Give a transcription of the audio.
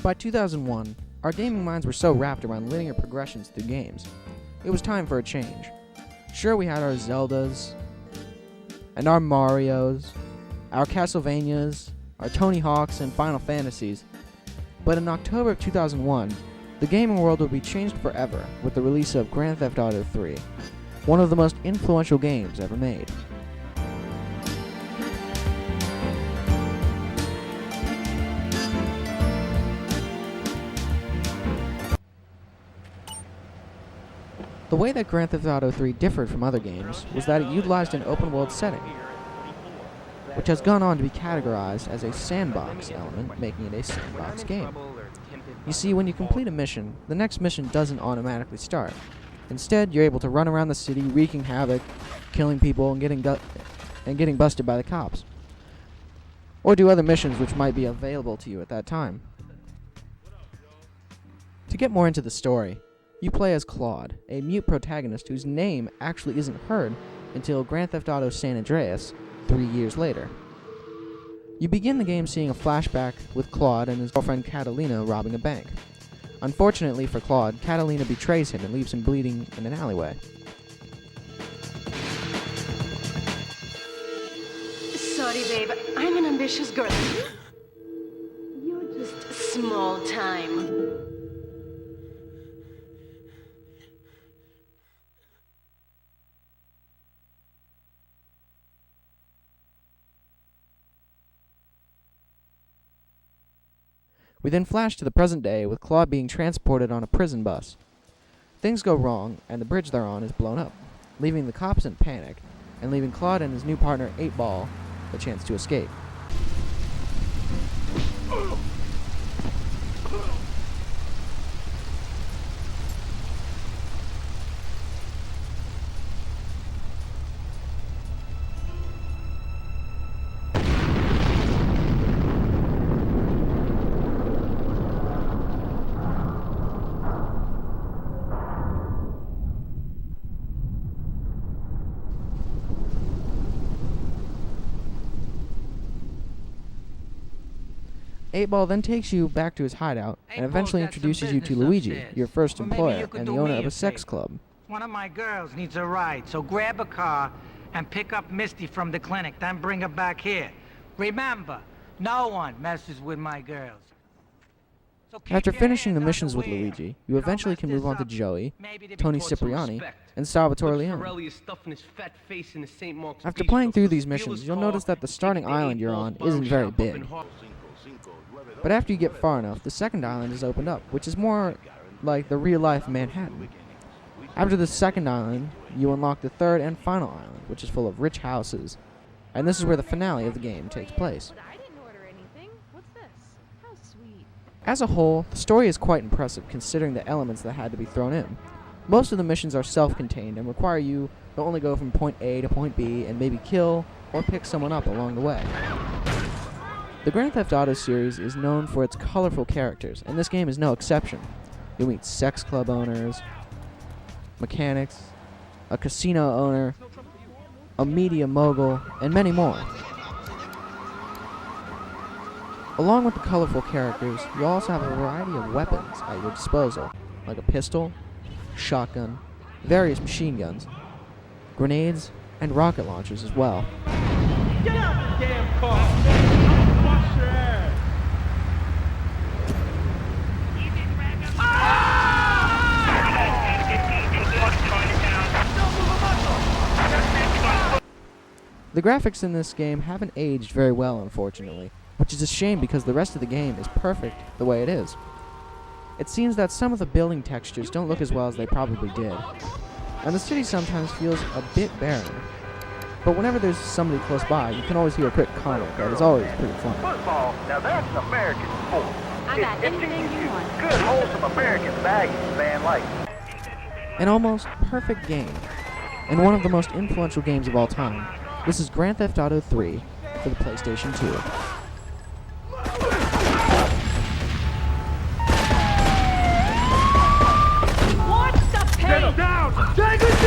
By 2001, our gaming minds were so wrapped around linear progressions through games. It was time for a change. Sure, we had our Zeldas, and our Marios, our Castlevanias, our Tony Hawks, and Final Fantasies, but in October of 2001, the gaming world would be changed forever with the release of Grand Theft Auto 3, one of the most influential games ever made. The way that Grand Theft Auto 3 differed from other games was that it utilized an open-world setting, which has gone on to be categorized as a sandbox element, making it a sandbox game. You see, when you complete a mission, the next mission doesn't automatically start. Instead, you're able to run around the city wreaking havoc, killing people, and getting busted by the cops. Or do other missions which might be available to you at that time. To get more into the story, you play as Claude, a mute protagonist whose name actually isn't heard until Grand Theft Auto San Andreas 3 years later. You begin the game seeing a flashback with Claude and his girlfriend Catalina robbing a bank. Unfortunately for Claude, Catalina betrays him and leaves him bleeding in an alleyway. Sorry, babe. I'm an ambitious girl. You're just small time. We then flash to the present day with Claude being transported on a prison bus. Things go wrong, and the bridge they're on is blown up, leaving the cops in panic, and leaving Claude and his new partner 8-Ball the chance to escape. Eight-Ball then takes you back to his hideout and eventually introduces you to Luigi, your first employer and the owner of a sex club. One of my girls needs a ride, so grab a car and pick up Misty from the clinic, then bring her back here. Remember, no one messes with my girls. So after finishing the missions with Luigi, you eventually can move on to Joey, Tony Cipriani, and Salvatore Leone. After playing through these missions, you'll notice that the starting island you're on isn't very big. But after you get far enough, the second island is opened up, which is more like the real-life Manhattan. After the second island, you unlock the third and final island, which is full of rich houses. And this is where the finale of the game takes place. But I didn't order anything. What's this? How sweet. As a whole, the story is quite impressive considering the elements that had to be thrown in. Most of the missions are self-contained and require you to only go from point A to point B and maybe kill or pick someone up along the way. The Grand Theft Auto series is known for its colorful characters, and this game is no exception. You'll meet sex club owners, mechanics, a casino owner, a media mogul, and many more. Along with the colorful characters, you also have a variety of weapons at your disposal, like a pistol, shotgun, various machine guns, grenades, and rocket launchers as well. Get out the damn car! Wash your ass! The graphics in this game haven't aged very well, unfortunately, which is a shame because the rest of the game is perfect the way it is. It seems that some of the building textures don't look as well as they probably did, and the city sometimes feels a bit barren. But whenever there's somebody close by, you can always hear a quick comment that is always pretty funny. Football, now that's an American sport. I got anything you want. Good, wholesome American values, man, like. An almost perfect game, and one of the most influential games of all time. This is Grand Theft Auto 3 for the PlayStation 2. What the pig? Get him down! Take it